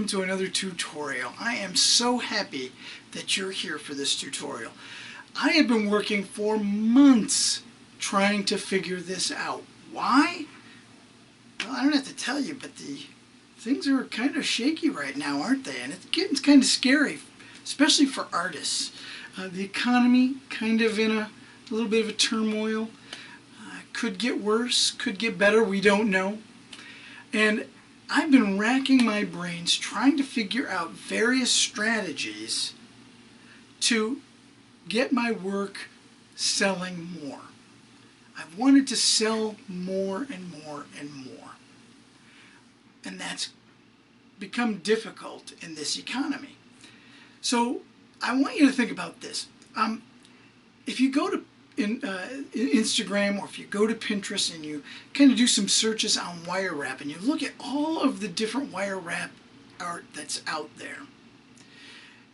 welcome to another tutorial. I am so happy that you're here for this tutorial. I have been working for months trying to figure this out. Why? Well, I don't have to tell you, but the things are kind of shaky right now, aren't they? And it's getting kind of scary, especially for artists. The economy kind of in a little bit of a turmoil. Could get worse, could get better, we don't know. And I've been racking my brains trying to figure out various strategies to get my work selling more. I've wanted to sell more and more and more. And that's become difficult in this economy. So I want you to think about this. If you go to Instagram, or if you go to Pinterest and you kind of do some searches on wire wrap and you look at all of the different wire wrap art that's out there,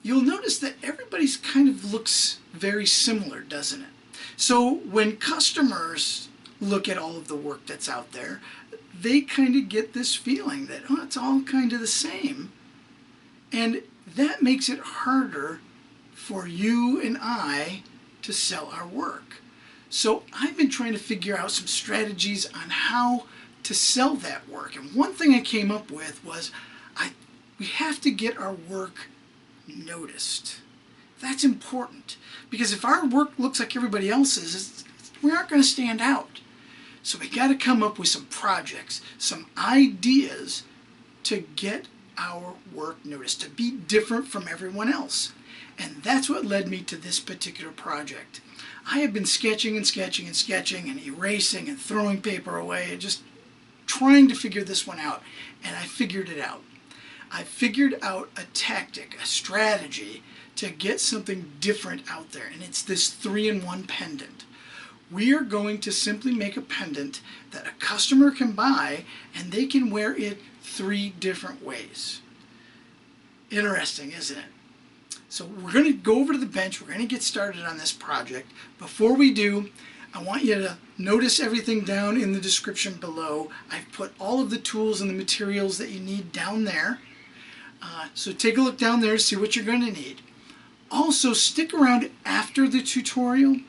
you'll notice that everybody's kind of looks very similar, doesn't it? So when customers look at all of the work that's out there, they kind of get this feeling that, oh, it's all kind of the same. And that makes it harder for you and I to sell our work. So I've been trying to figure out some strategies on how to sell that work. And one thing I came up with was we have to get our work noticed. That's important, because if our work looks like everybody else's, we aren't going to stand out. So we got to come up with some projects, some ideas to get our work noticed, to be different from everyone else. And that's what led me to this particular project. I have been sketching and sketching and sketching and erasing and throwing paper away and just trying to figure this one out. And I figured it out. I figured out a tactic, a strategy to get something different out there. And it's this 3-in-1 pendant. We are going to simply make a pendant that a customer can buy and they can wear it 3 different ways. Interesting, isn't it? So we're going to go over to the bench. We're going to get started on this project. Before we do, I want you to notice everything down in the description below. I've put all of the tools and the materials that you need down there. So take a look down there to see what you're going to need. Also, stick around after the tutorial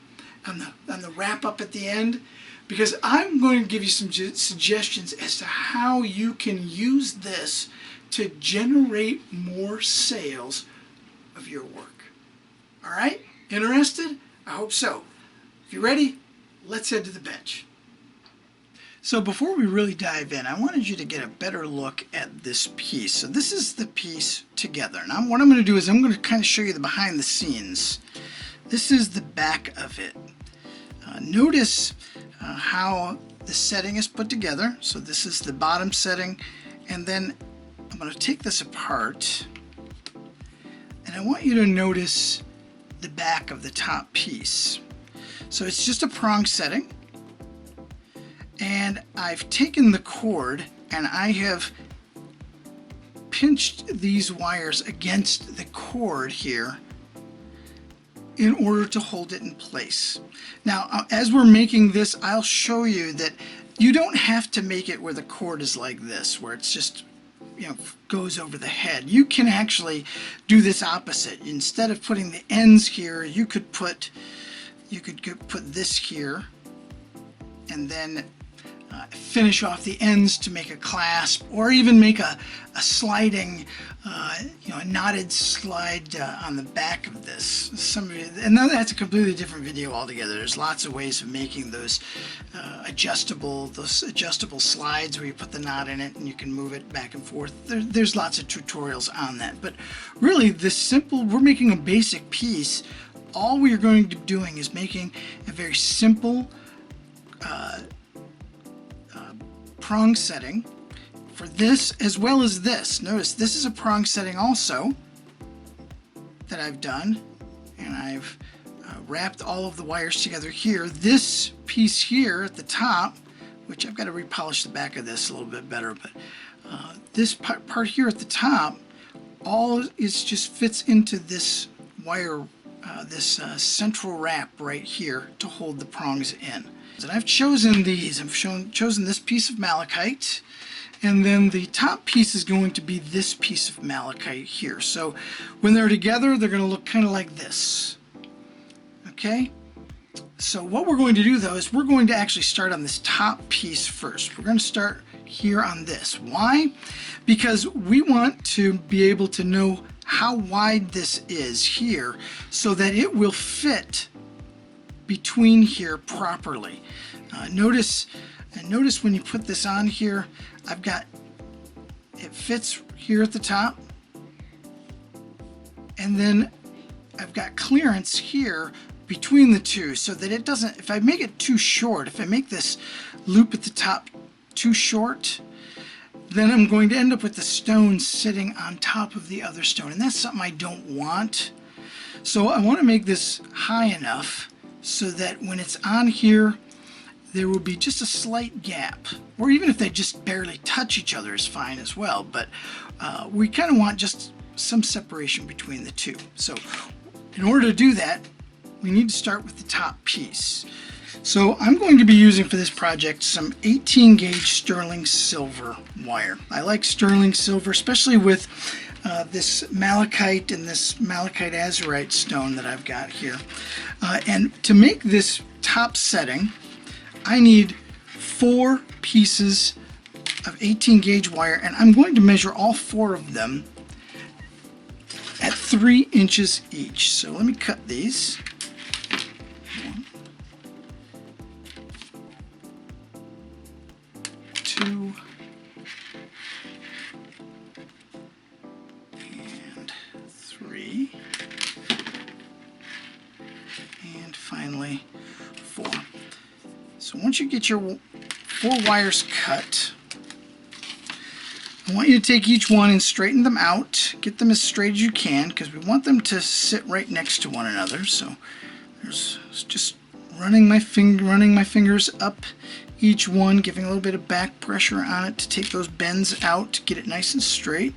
on the wrap up at the end, because I'm going to give you some suggestions as to how you can use this to generate more sales of your work. All right? Interested? I hope so. If you're ready, let's head to the bench. So before we really dive in, I wanted you to get a better look at this piece. So this is the piece together. Now what I'm going to do is I'm going to kind of show you the behind the scenes. This is the back of it. Notice how the setting is put together. So this is the bottom setting, and then I'm going to take this apart. And I want you to notice the back of the top piece. So it's just a prong setting. And I've taken the cord and I have pinched these wires against the cord here in order to hold it in place. Now, as we're making this, I'll show you that you don't have to make it where the cord is like this, where it's just goes over the head. You can actually do this opposite. Instead of putting the ends here, you could put this here and then finish off the ends to make a clasp, or even make a sliding, a knotted slide on the back of this. And that's a completely different video altogether. There's lots of ways of making those adjustable slides where you put the knot in it and you can move it back and forth. There's lots of tutorials on that. But really, we're making a basic piece. All we're going to be doing is making a very simple prong setting for this as well as this. Notice this is a prong setting also that I've done, and I've wrapped all of the wires together here. This piece here at the top, which I've got to repolish the back of this a little bit better, but this part here at the top, all is just fits into this wire, this central wrap right here to hold the prongs in. And I've chosen these. I've chosen this piece of malachite, and then the top piece is going to be this piece of malachite here. So when they're together, they're going to look kind of like this. Okay? So what we're going to do though is we're going to actually start on this top piece first. We're going to start here on this. Why? Because we want to be able to know how wide this is here so that it will fit between here properly. Notice when you put this on here, it fits here at the top, and then I've got clearance here between the two so that it doesn't, if I make it too short, if I make this loop at the top too short, then I'm going to end up with the stone sitting on top of the other stone, and that's something I don't want. So I want to make this high enough so that when it's on here, there will be just a slight gap, or even if they just barely touch each other is fine as well, but we kind of want just some separation between the two. So in order to do that, we need to start with the top piece. So I'm going to be using for this project some 18 gauge sterling silver wire. I like sterling silver, especially with this malachite and this malachite azurite stone that I've got here. And to make this top setting, I need 4 pieces of 18 gauge wire, and I'm going to measure all 4 of them at 3 inches each. So let me cut these. 1, 2, and 3, and finally 4. So once you get your 4 wires cut, I want you to take each one and straighten them out. Get them as straight as you can because we want them to sit right next to one another. So there's just running my fingers up each one, giving a little bit of back pressure on it to take those bends out, to get it nice and straight.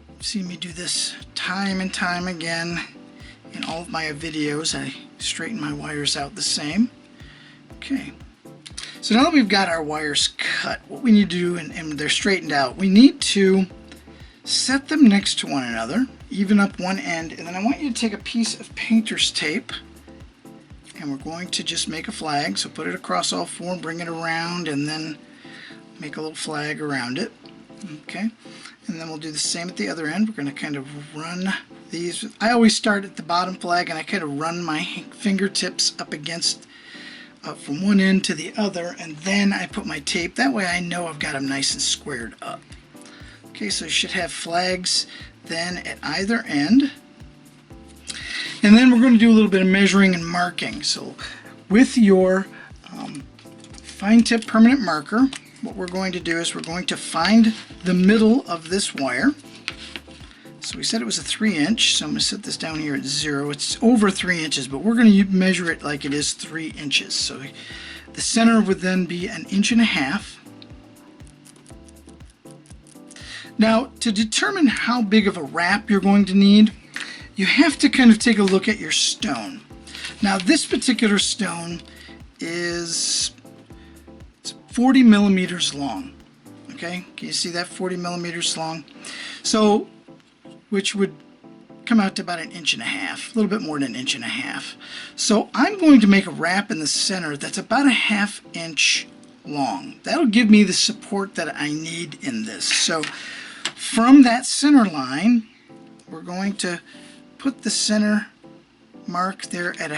You've seen me do this time and time again in all of my videos. I straighten my wires out the same. Okay, so now that we've got our wires cut, what we need to do, and they're straightened out, we need to set them next to one another, even up one end, and then I want you to take a piece of painter's tape, and we're going to just make a flag. So put it across all 4, bring it around, and then make a little flag around it. Okay, and then we'll do the same at the other end. We're going to kind of run these. I always start at the bottom flag, and I kind of run my fingertips up against from one end to the other, and then I put my tape. That way I know I've got them nice and squared up. Okay, so you should have flags then at either end. And then we're going to do a little bit of measuring and marking. So with your fine tip permanent marker, what we're going to do is we're going to find the middle of this wire. So we said it was a 3 inch, so I'm going to set this down here at 0. It's over 3 inches, but we're going to measure it like it is 3 inches. So the center would then be 1.5 inches. Now, to determine how big of a wrap you're going to need, you have to kind of take a look at your stone. Now, this particular stone is 40 millimeters long. Okay, can you see that? 40 millimeters long. So which would come out to about 1.5 inches, a little bit more than 1.5 inches. So I'm going to make a wrap in the center that's about 1/2 inch long. That'll give me the support that I need in this. So from that center line, we're going to put the center mark there at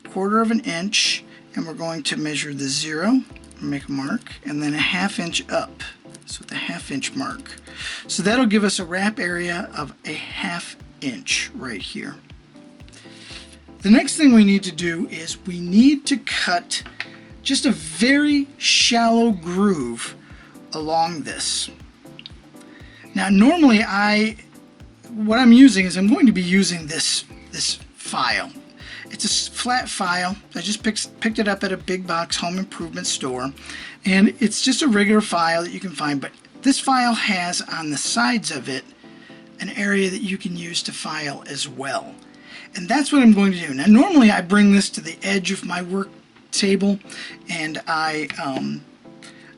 1/4 inch, and we're going to measure the 0, make a mark, and then 1/2 inch up. So the 1/2 inch mark. So that'll give us a wrap area of 1/2 inch right here. The next thing we need to do is we need to cut just a very shallow groove along this. Now normally what I'm using is I'm going to be using this file. It's a flat file. I just picked it up at a big box home improvement store, and it's just a regular file that you can find, but this file has on the sides of it an area that you can use to file as well. And that's what I'm going to do. Now normally I bring this to the edge of my work table, and I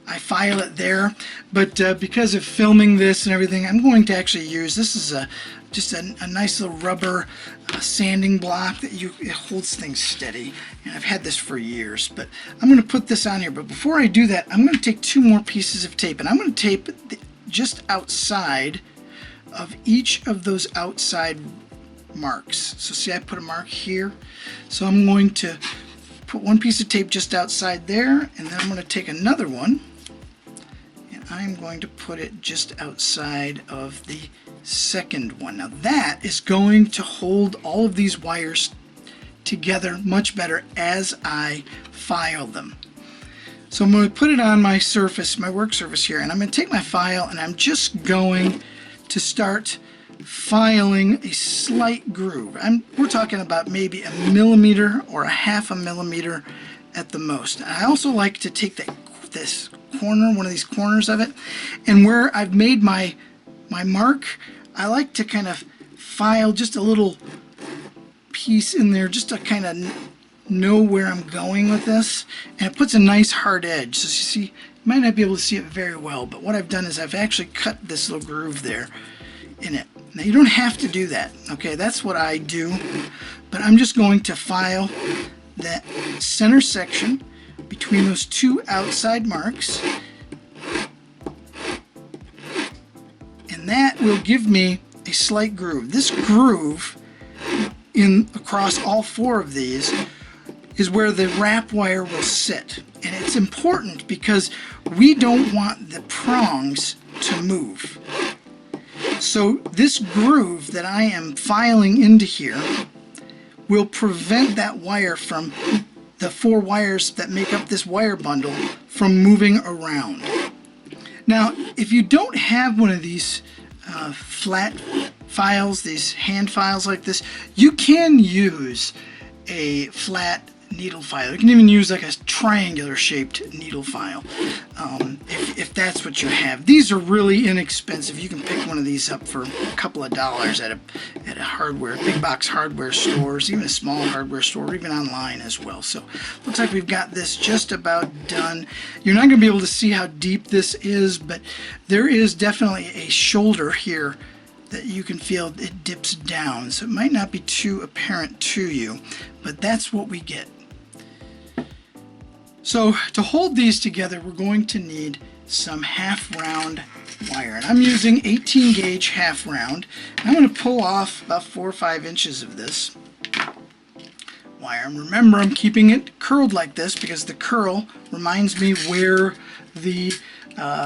I file it there, but because of filming this and everything, I'm going to actually use, this is just a nice little rubber sanding block that it holds things steady, and I've had this for years, but I'm going to put this on here. But before I do that, I'm going to take 2 more pieces of tape, and I'm going to tape just outside of each of those outside marks. So see, I put a mark here, so I'm going to put 1 piece of tape just outside there, and then I'm going to take another one, and I'm going to put it just outside of the second one. Now that is going to hold all of these wires together much better as I file them. So I'm going to put it on my surface, my work surface here, and I'm going to take my file and I'm just going to start filing a slight groove. We're talking about maybe 1 millimeter or 1/2 millimeter at the most. And I also like to take this corner, one of these corners of it, and where I've made my mark, I like to kind of file just a little piece in there just to kind of know where I'm going with this, and it puts a nice hard edge. So you see, you might not be able to see it very well, but what I've done is I've actually cut this little groove there in it. Now you don't have to do that, okay? That's what I do, but I'm just going to file that center section between those 2 outside marks, and that will give me a slight groove. This groove across all 4 of these is where the wrap wire will sit, and it's important because we don't want the prongs to move. So this groove that I am filing into here will prevent that wire from, the 4 wires that make up this wire bundle, from moving around. Now, if you don't have one of these flat files, these hand files like this, you can use a flat needle file. You can even use like a triangular shaped needle file if that's what you have. These are really inexpensive. You can pick one of these up for a couple of dollars at a hardware, big box hardware stores, even a small hardware store, or even online as well. So looks like we've got this just about done. You're not going to be able to see how deep this is, but there is definitely a shoulder here that you can feel it dips down, so it might not be too apparent to you, but that's what we get. So to hold these together, we're going to need some half round wire, and I'm using 18 gauge half round. I'm going to pull off about 4 or 5 inches of this wire, and remember, I'm keeping it curled like this because the curl reminds me where the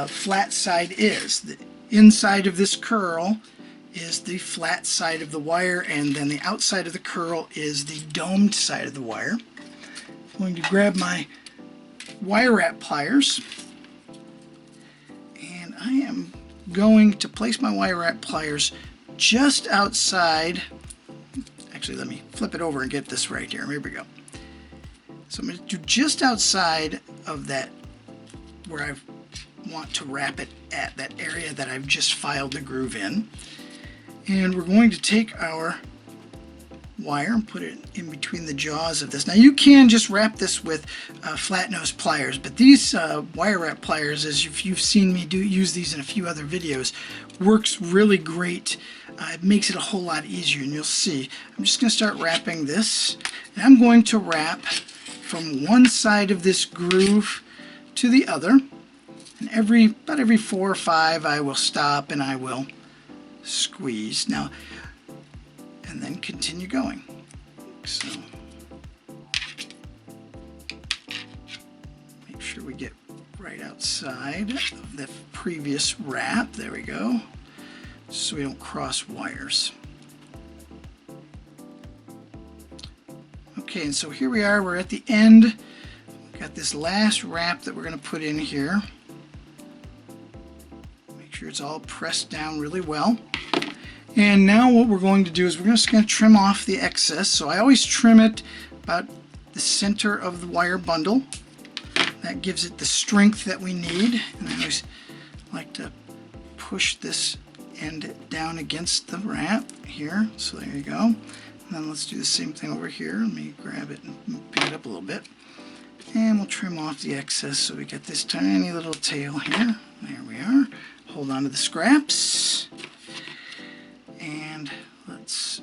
flat side is. The inside of this curl is the flat side of the wire, and then the outside of the curl is the domed side of the wire. I'm going to grab my wire wrap pliers, and I am going to place my wire wrap pliers just outside. Actually, let me flip it over and get this right here. Here we go. So I'm going to do just outside of that where I want to wrap it at, that area that I've just filed the groove in. And we're going to take our wire and put it in between the jaws of this. Now you can just wrap this with flat nose pliers, but these wire wrap pliers, as if you've seen me use these in a few other videos, works really great. It makes it a whole lot easier, and you'll see. I'm just going to start wrapping this, and I'm going to wrap from one side of this groove to the other, and about every 4 or 5 I will stop and I will squeeze now, and then continue going. So make sure we get right outside of the previous wrap. There we go, so we don't cross wires. Okay, and so here we are, we're at the end. We've got this last wrap that we're going to put in here. Make sure it's all pressed down really well. And now what we're going to do is we're just going to trim off the excess. So I always trim it about the center of the wire bundle. That gives it the strength that we need. And I always like to push this end down against the wrap here. So there you go. And then let's do the same thing over here. Let me grab it and pick it up a little bit. And we'll trim off the excess so we get this tiny little tail here. There we are. Hold on to the scraps. And let's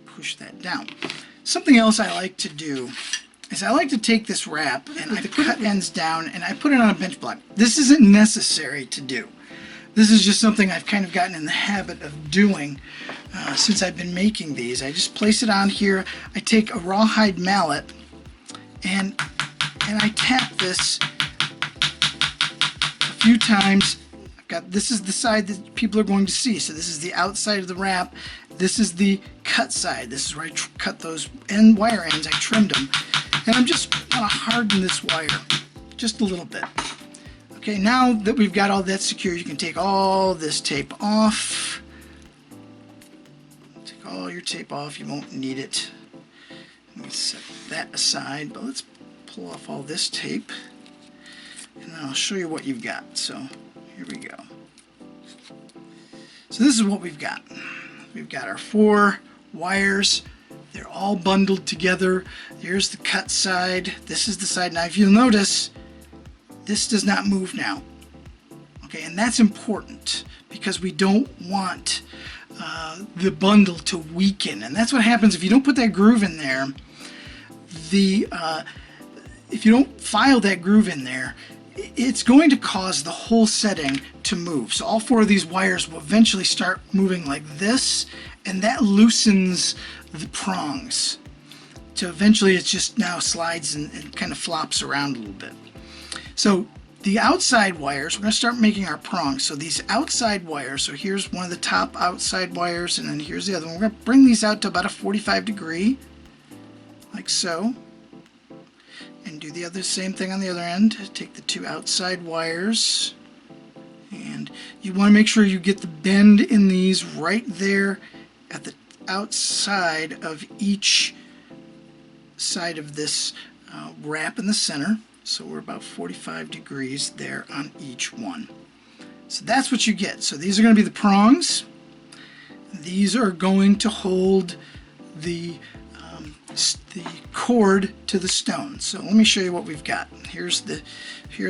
push that down. Something else I like to do is I like to take this wrap and I cut ends down and I put it on a bench block. This isn't necessary to do. This is just something I've kind of gotten in the habit of doing since I've been making these. I just place it on here. I take a rawhide mallet and I tap this a few times. This is the side that people are going to see. So this is the outside of the wrap. This is the cut side. This is where I cut those wire ends. I trimmed them. And I'm just going to harden this wire just a little bit. Okay, now that we've got all that secure, you can take all this tape off. Take all your tape off. You won't need it. Let me set that aside, but let's pull off all this tape. And then I'll show you what you've got. So here we go. So this is what we've got. We've got our 4 wires. They're all bundled together. Here's the cut side. This is the side. Now if you'll notice, this does not move now. Okay, and that's important because we don't want the bundle to weaken. And that's what happens if you don't put that groove in there. If you don't file that groove in there, it's going to cause the whole setting to move. So all 4 of these wires will eventually start moving like this, and that loosens the prongs. So eventually it just now slides and kind of flops around a little bit. So the outside wires, we're going to start making our prongs. So these outside wires, so here's one of the top outside wires, and then here's the other one. We're going to bring these out to about a 45 degree, like so. And do the same thing on the other end. Take the 2 outside wires, and you want to make sure you get the bend in these right there at the outside of each side of this wrap in the center. So we're about 45 degrees there on each one. So that's what you get. So these are going to be the prongs. These are going to hold the cord to the stone. So let me show you what we've got. Here's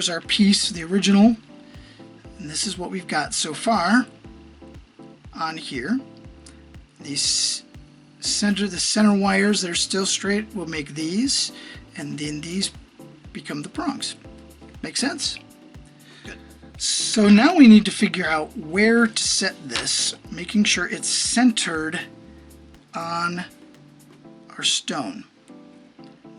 our piece, the original, and this is what we've got so far on here. The center wires that are still straight will make these, and then these become the prongs. Make sense? Good. So now we need to figure out where to set this, making sure it's centered on our stone.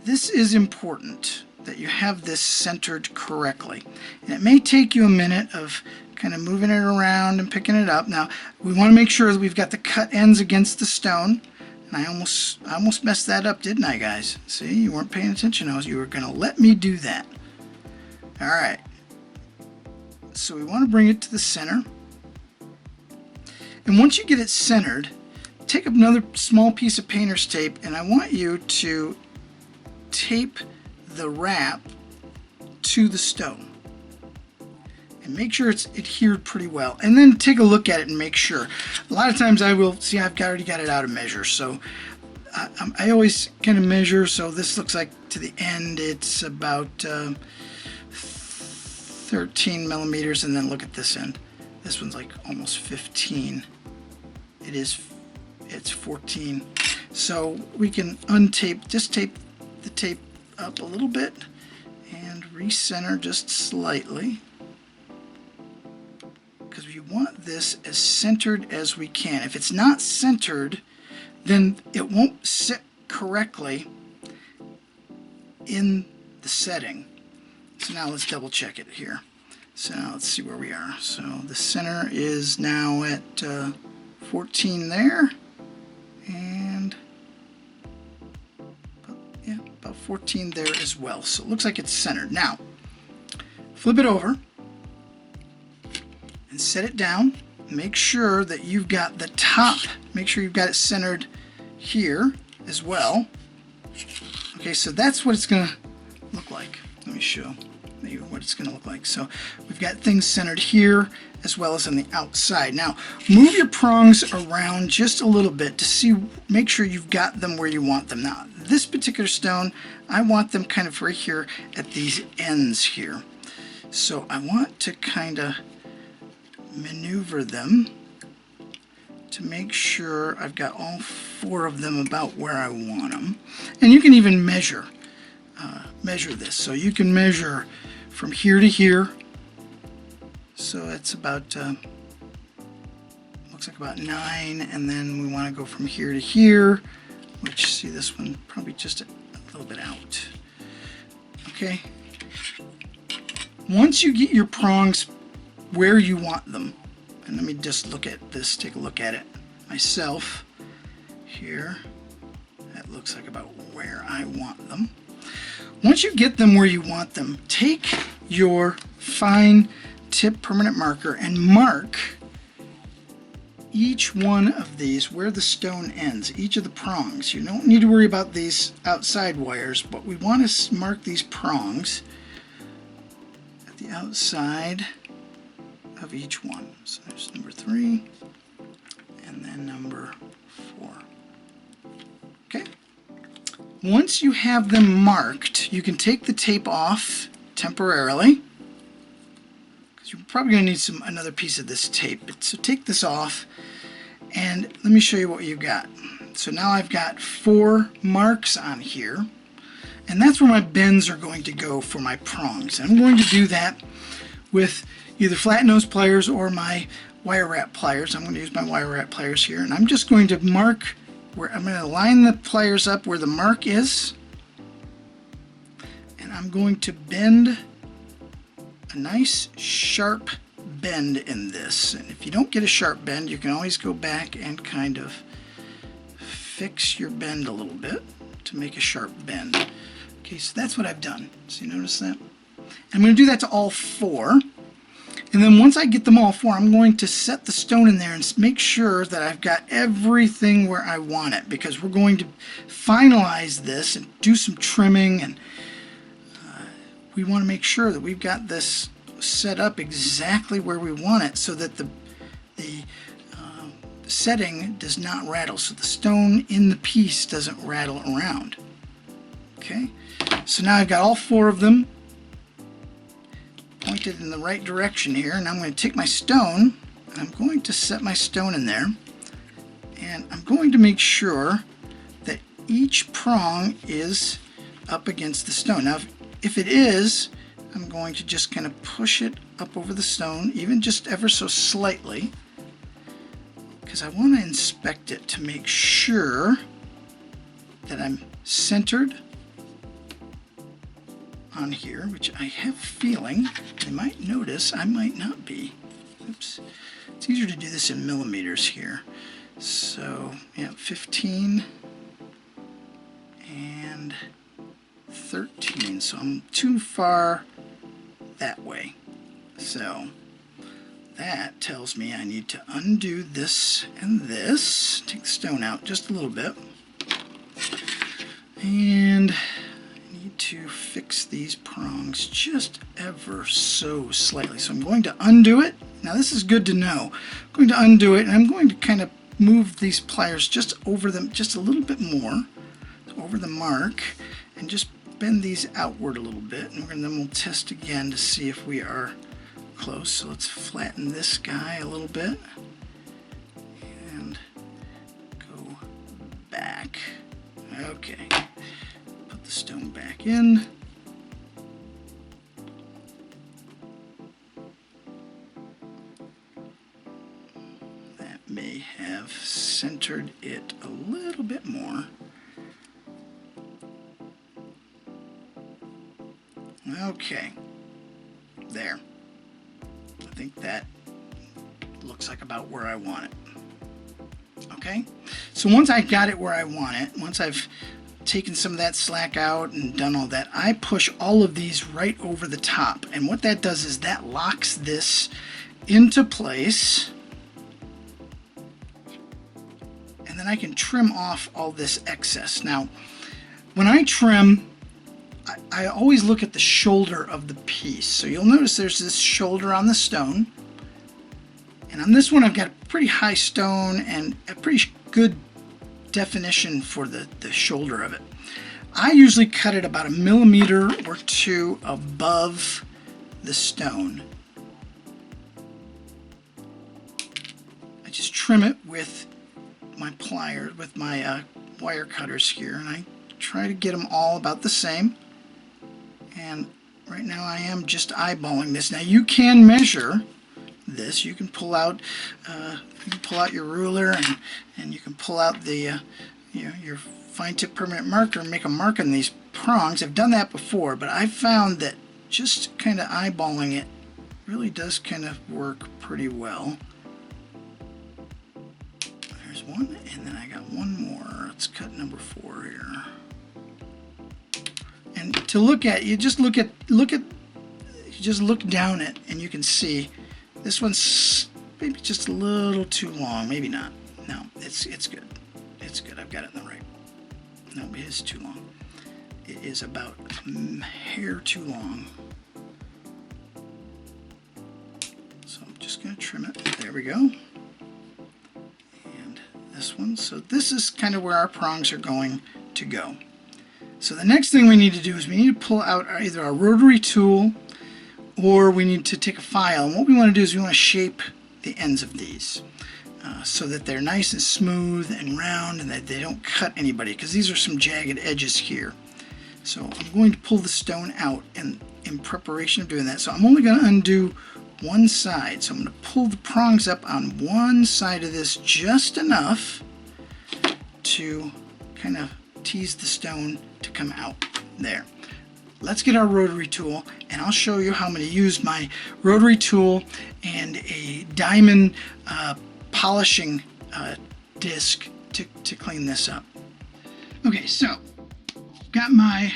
This is important that you have this centered correctly. And it may take you a minute of kind of moving it around and picking it up. Now we want to make sure that we've got the cut ends against the stone. And I almost messed that up, didn't I, guys? See, you weren't paying attention. You were going to let me do that. All right. So we want to bring it to the center. And once you get it centered, take another small piece of painter's tape, and I want you to tape the wrap to the stone. And make sure it's adhered pretty well, and then take a look at it and make sure. A lot of times I will see I've already got it out of measure, so I always kind of measure. So this looks like to the end it's about 13 millimeters, and then look at this end. This one's like almost 15. It's 14. So we can untape, just tape the tape up a little bit and recenter just slightly, because we want this as centered as we can. If it's not centered, then it won't sit correctly in the setting. So now let's double check it here. So now let's see where we are. So the center is now at 14 there, and about 14 there as well. So it looks like it's centered. Now flip it over and set it down. Make sure that you've got the top, make sure you've got it centered here as well. Okay, so that's what it's going to look like. Let me show you what it's going to look like. So we've got things centered here as well as on the outside. Now move your prongs around just a little bit to see, make sure you've got them where you want them. Now this particular stone, I want them kind of right here at these ends here. So I want to kind of maneuver them to make sure I've got all 4 of them about where I want them. And you can even measure this. So you can measure from here to here. So it's about, looks like about 9, and then we want to go from here to here, which, see, this one probably just a little bit out. Okay. Once you get your prongs where you want them, and let me just look at this, take a look at it myself here. That looks like about where I want them. Once you get them where you want them, take your fine tip permanent marker and mark each one of these where the stone ends, each of the prongs. You don't need to worry about these outside wires, but we want to mark these prongs at the outside of each one. So there's number 3 and then number 4. Okay. Once you have them marked, you can take the tape off temporarily, because you're probably going to need another piece of this tape. So take this off and let me show you what you've got. So now I've got 4 marks on here, and that's where my bends are going to go for my prongs. And I'm going to do that with either flat nose pliers or my wire wrap pliers. I'm going to use my wire wrap pliers here, and I'm just going to mark where I'm going to line the pliers up where the mark is, and I'm going to bend a nice sharp bend in this. And if you don't get a sharp bend, you can always go back and kind of fix your bend a little bit to make a sharp bend. Okay, so that's what I've done. So you notice that? I'm going to do that to all 4. And then once I get them all 4, I'm going to set the stone in there and make sure that I've got everything where I want it, because we're going to finalize this and do some trimming, and we want to make sure that we've got this set up exactly where we want it, so that the setting does not rattle, so the stone in the piece doesn't rattle around. Okay, so now I've got all 4 of them pointed in the right direction here, and I'm going to take my stone and I'm going to set my stone in there, and I'm going to make sure that each prong is up against the stone. Now if it is, I'm going to just kind of push it up over the stone, even just ever so slightly, because I want to inspect it to make sure that I'm centered on here, which I have a feeling you might notice I might not be. Oops. It's easier to do this in millimeters here. So yeah, 15 and 13. So I'm too far that way. So that tells me I need to undo this and this. Take the stone out just a little bit. And to fix these prongs just ever so slightly. So I'm going to undo it. Now this is good to know. I'm going to undo it, and I'm going to kind of move these pliers just over them just a little bit more, over the mark, and just bend these outward a little bit, and then we'll test again to see if we are close. So let's flatten this guy a little bit and go back. Okay. The stone back in. That may have centered it a little bit more. Okay, there. I think that looks like about where I want it. Okay, so once I got it where I want it, once I've taken some of that slack out and done all that, I push all of these right over the top, and what that does is that locks this into place, and then I can trim off all this excess. Now when I trim, I always look at the shoulder of the piece. So you'll notice there's this shoulder on the stone, and on this one I've got a pretty high stone and a pretty good definition for the shoulder of it. I usually cut it about 1 millimeter or 2 above the stone. I just trim it with my pliers, with my wire cutters here, and I try to get them all about the same. And right now I am just eyeballing this. Now you can measure this. You can pull out your ruler, and you can pull out the your fine tip permanent marker and make a mark on these prongs. I've done that before, but I've found that just kind of eyeballing it really does kind of work pretty well. There's one, and then I got one more. Let's cut number 4 here. And to look at, you just look down it, and you can see this one's maybe just a little too long. Maybe not. No, it's good. It's good. I've got it in the right. No, it is too long. It is about a hair too long. So I'm just going to trim it. There we go. And this one. So this is kind of where our prongs are going to go. So the next thing we need to do is we need to pull out either our rotary tool, or we need to take a file. And what we want to do is we want to shape the ends of these so that they're nice and smooth and round, and that they don't cut anybody, because these are some jagged edges here. So I'm going to pull the stone out in preparation of doing that. So I'm only going to undo one side. So I'm going to pull the prongs up on one side of this just enough to kind of tease the stone to come out there. Let's get our rotary tool, and I'll show you how I'm going to use my rotary tool and a diamond polishing disc to clean this up. Okay, so got my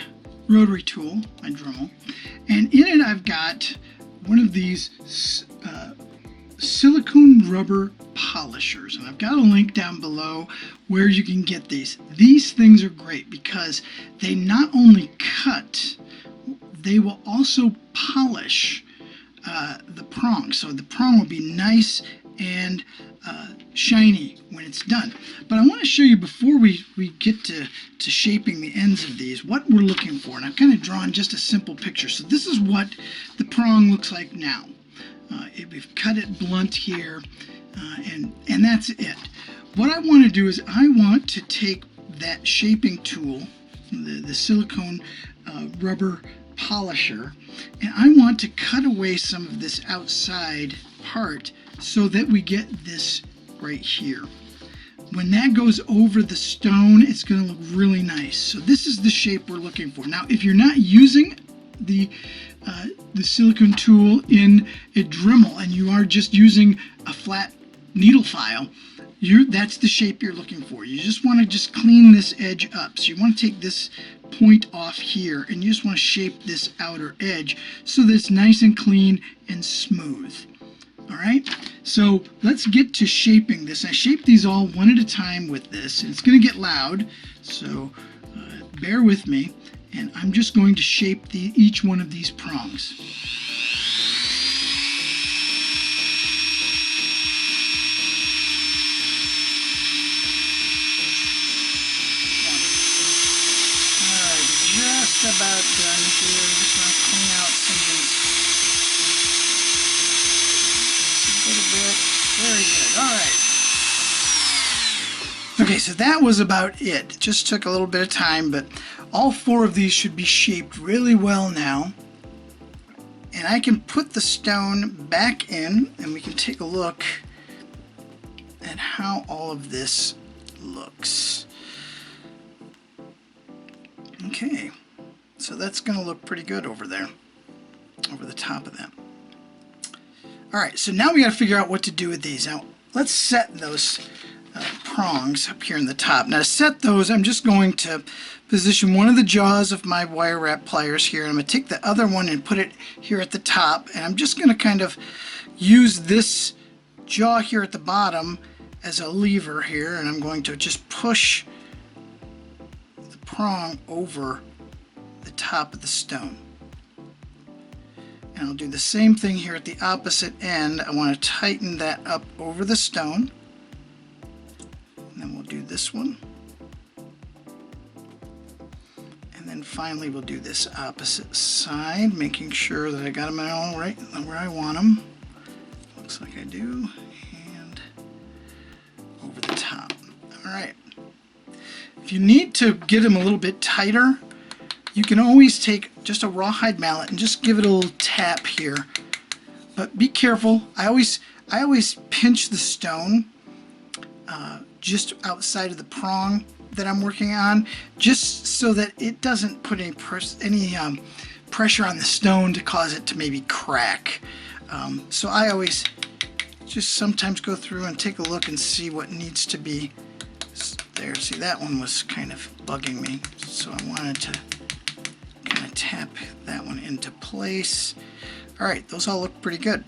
rotary tool, my Dremel, and in it I've got one of these silicone rubber polishers, and I've got a link down below where you can get these. These things are great because they not only cut, they will also polish the prong, so the prong will be nice and shiny when it's done. But I want to show you, before we get to shaping the ends of these, what we're looking for. And I've kind of drawn just a simple picture. So this is what the prong looks like now. We've cut it blunt here, and that's it. What I want to do is I want to take that shaping tool, the silicone rubber polisher, and I want to cut away some of this outside part so that we get this right here. When that goes over the stone, it's going to look really nice. So this is the shape we're looking for. Now, if you're not using the silicone tool in a Dremel, and you are just using a flat needle file, that's the shape you're looking for. You just want to just clean this edge up. So you want to take this point off here, and you just want to shape this outer edge so that it's nice and clean and smooth. All right, so let's get to shaping this. I shape these all one at a time with this, and it's going to get loud, so bear with me. And I'm just going to shape each one of these prongs. Alright, just about done here. Just want to clean out some of these a little bit. Very good. Alright. Okay, so that was about it. It just took a little bit of time, but all 4 of these should be shaped really well now. And I can put the stone back in, and we can take a look at how all of this looks. Okay, so that's going to look pretty good over there, over the top of that. Alright, so now we got to figure out what to do with these. Now, let's set those prongs up here in the top. Now to set those, I'm just going to position one of the jaws of my wire wrap pliers here, and I'm going to take the other one and put it here at the top, and I'm just going to kind of use this jaw here at the bottom as a lever here, and I'm going to just push the prong over the top of the stone. And I'll do the same thing here at the opposite end. I want to tighten that up over the stone. And then we'll do this one. then finally we'll do this opposite side, making sure that I got them all right where I want them. Looks like I do. And over the top. All right. If you need to get them a little bit tighter, you can always take just a rawhide mallet and just give it a little tap here. But be careful. I always pinch the stone just outside of the prong that I'm working on, just so that it doesn't put any pressure on the stone to cause it to maybe crack. So I always just sometimes go through and take a look and see what needs to be there. See, that one was kind of bugging me, so I wanted to kind of tap that one into place. All right, those all look pretty good.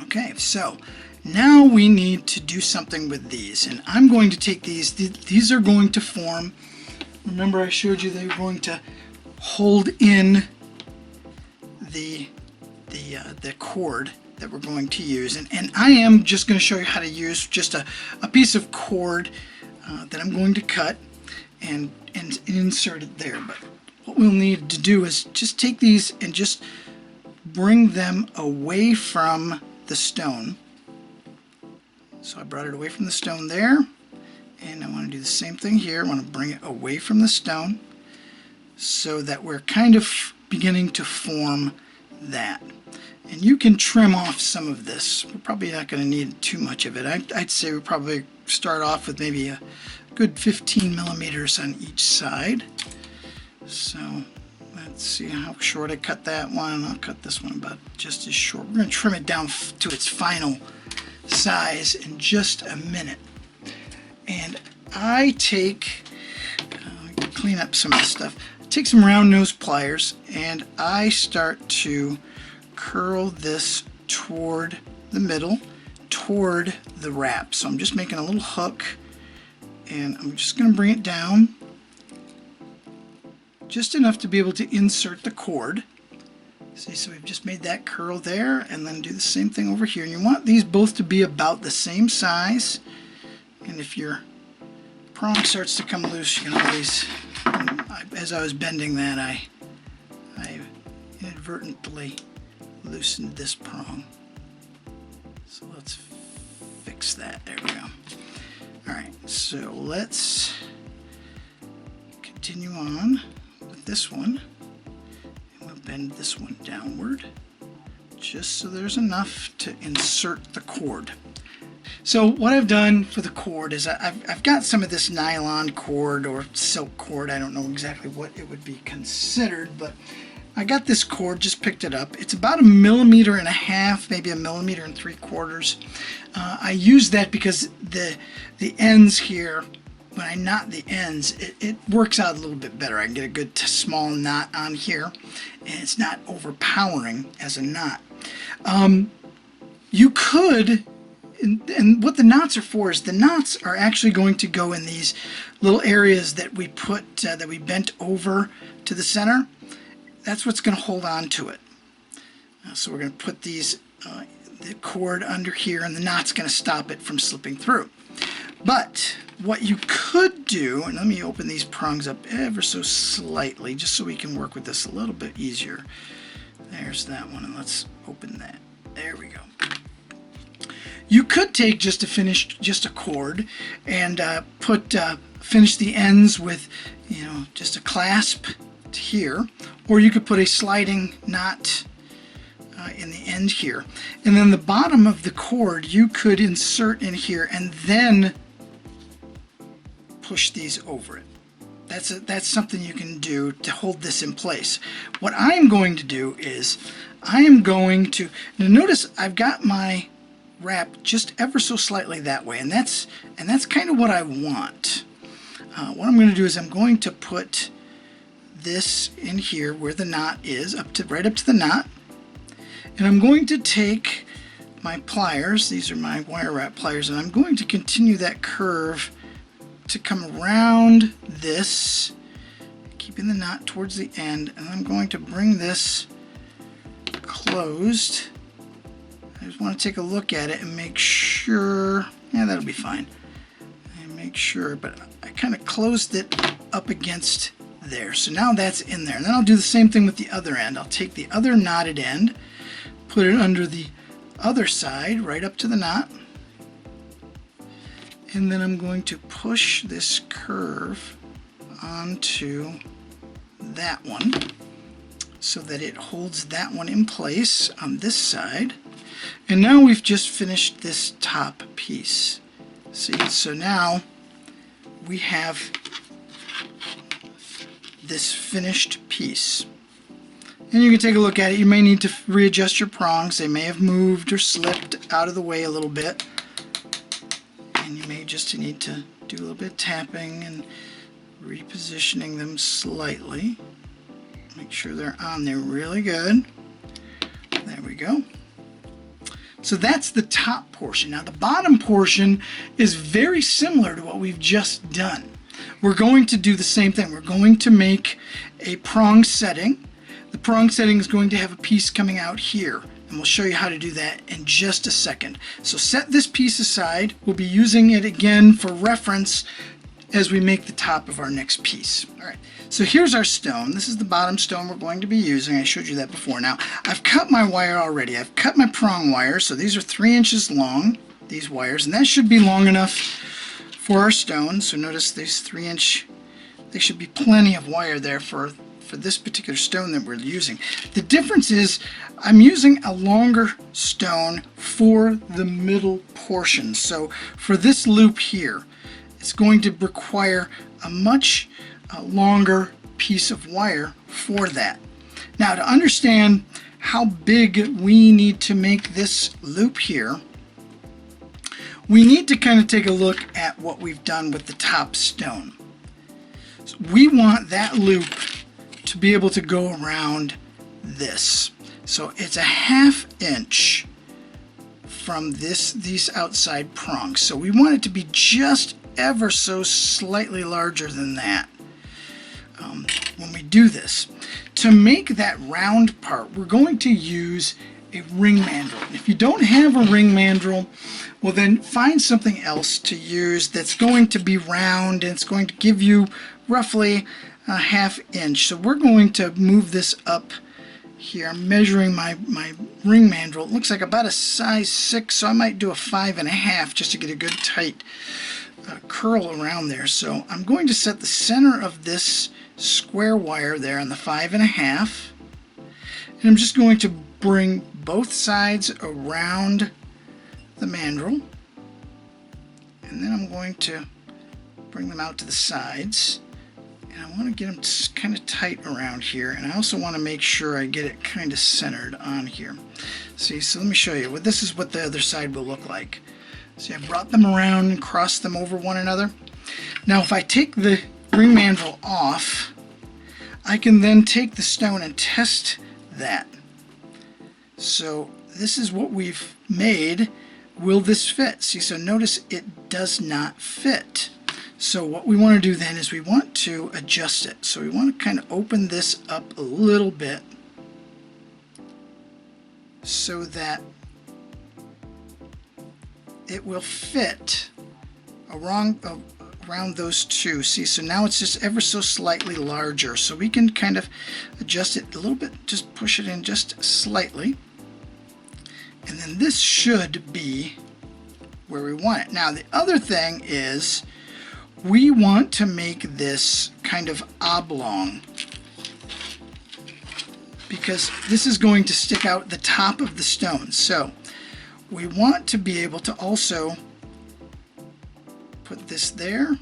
Okay, so now we need to do something with these, and I'm going to take these. These are going to form. Remember, I showed you they were going to hold in the cord that we're going to use, and I am just going to show you how to use just a piece of cord that I'm going to cut and insert it there. But what we'll need to do is just take these and just bring them away from the stone. So I brought it away from the stone there, and I want to do the same thing here. I want to bring it away from the stone so that we're kind of beginning to form that. And you can trim off some of this. We're probably not going to need too much of it. I'd say we probably start off with maybe a good 15 millimeters on each side. So let's see how short I cut that one. I'll cut this one about just as short. We're going to trim it down to its final size in just a minute. And I take, clean up some of this stuff, I take some round nose pliers and I start to curl this toward the middle, toward the wrap. So I'm just making a little hook, and I'm just going to bring it down just enough to be able to insert the cord. See, so we've just made that curl there, and then do the same thing over here. And you want these both to be about the same size, and if your prong starts to come loose, you can always, as I was bending that, I inadvertently loosened this prong. So let's fix that. There we go. Alright, so let's continue on with this one. And we'll bend this one downward just so there's enough to insert the cord. So what I've done for the cord is I've got some of this nylon cord or silk cord. I don't know exactly what it would be considered, but I got this cord, just picked it up. It's about 1.5 millimeters, maybe 1.75 millimeters. I use that because the ends here, when I knot the ends, it works out a little bit better. I can get a good small knot on here, and it's not overpowering as a knot. You could, and what the knots are for is the knots are actually going to go in these little areas that we put, that we bent over to the center. That's what's going to hold on to it. So we're going to put these, the cord under here, and the knot's going to stop it from slipping through. But what you could do, and let me open these prongs up ever so slightly, just so we can work with this a little bit easier. There's that one, and let's open that. There we go. You could take just a cord and finish the ends with, just a clasp here, or you could put a sliding knot in the end here, and then the bottom of the cord you could insert in here and then push these over it. That's something you can do to hold this in place. What I'm going to do is I am going to, now notice I've got my wrap just ever so slightly that way, and that's kind of what I want. What I'm going to do is I'm going to put this in here where the knot is, right up to the knot, and I'm going to take my pliers, these are my wire wrap pliers, and I'm going to continue that curve to come around this, keeping the knot towards the end, and I'm going to bring this closed. I just want to take a look at it and make sure, yeah, that'll be fine. And make sure, but I kind of closed it up against there. So now that's in there. And then I'll do the same thing with the other end. I'll take the other knotted end, put it under the other side, right up to the knot. And then I'm going to push this curve onto that one so that it holds that one in place on this side. And now we've just finished this top piece. See, so now we have this finished piece. And you can take a look at it. You may need to readjust your prongs. They may have moved or slipped out of the way a little bit. And you may just need to do a little bit of tapping and repositioning them slightly. Make sure they're on there really good. There we go. So that's the top portion. Now the bottom portion is very similar to what we've just done. We're going to do the same thing. We're going to make a prong setting. The prong setting is going to have a piece coming out here, and we'll show you how to do that in just a second. So set this piece aside. We'll be using it again for reference as we make the top of our next piece. All right, so here's our stone. This is the bottom stone we're going to be using. I showed you that before. Now, I've cut my wire already. I've cut my prong wire, so these are 3 inches long, these wires, and that should be long enough for our stone. So notice these 3-inch, there should be plenty of wire there for this particular stone that we're using. The difference is I'm using a longer stone for the middle portion. So for this loop here, it's going to require a much longer piece of wire for that. Now, to understand how big we need to make this loop here, we need to kind of take a look at what we've done with the top stone. So we want that loop to be able to go around this. So it's a 1/2 inch from these outside prongs. So we want it to be just ever so slightly larger than that when we do this. To make that round part, we're going to use a ring mandrel. If you don't have a ring mandrel, well then find something else to use that's going to be round and it's going to give you roughly a 1/2 inch. So we're going to move this up here. I'm measuring my ring mandrel. It looks like about a size 6, so I might do a 5.5 just to get a good tight curl around there. So I'm going to set the center of this square wire there on the 5.5, and I'm just going to bring both sides around the mandrel, and then I'm going to bring them out to the sides, and I want to get them kind of tight around here, and I also want to make sure I get it kind of centered on here. See, so let me show you. Well, this is what the other side will look like. See, I brought them around and crossed them over one another. Now if I take the ring mandrel off, I can then take the stone and test that. So this is what we've made. Will this fit? See, so notice it does not fit. So what we want to do then is we want to adjust it. So we want to kind of open this up a little bit so that it will fit around those two. See, so now it's just ever so slightly larger. So we can kind of adjust it a little bit, just push it in just slightly. And then this should be where we want it. Now the other thing is we want to make this kind of oblong, because this is going to stick out the top of the stone. So we want to be able to also put this there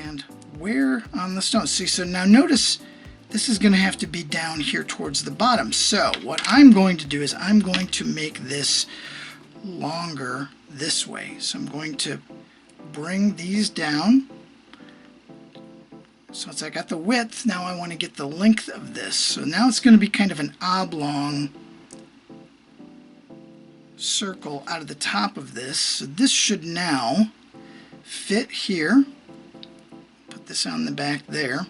and where on the stone. See, so now notice this is going to have to be down here towards the bottom. So what I'm going to do is I'm going to make this longer this way. So I'm going to bring these down. So it's I got the width, now I want to get the length of this. So now it's going to be kind of an oblong circle out of the top of this. So this should now fit here. Put this on the back there.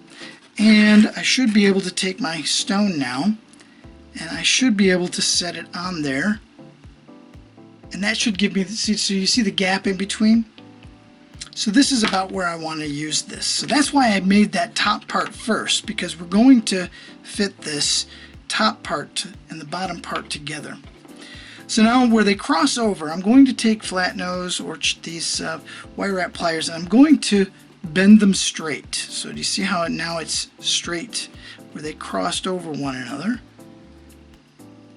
And I should be able to take my stone now, and I should be able to set it on there. And that should give me, so you see the gap in between? So this is about where I want to use this. So that's why I made that top part first, because we're going to fit this top part and the bottom part together. So now where they cross over, I'm going to take flat nose or these wire wrap pliers, and I'm going to bend them straight. So do you see how now it's straight where they crossed over one another?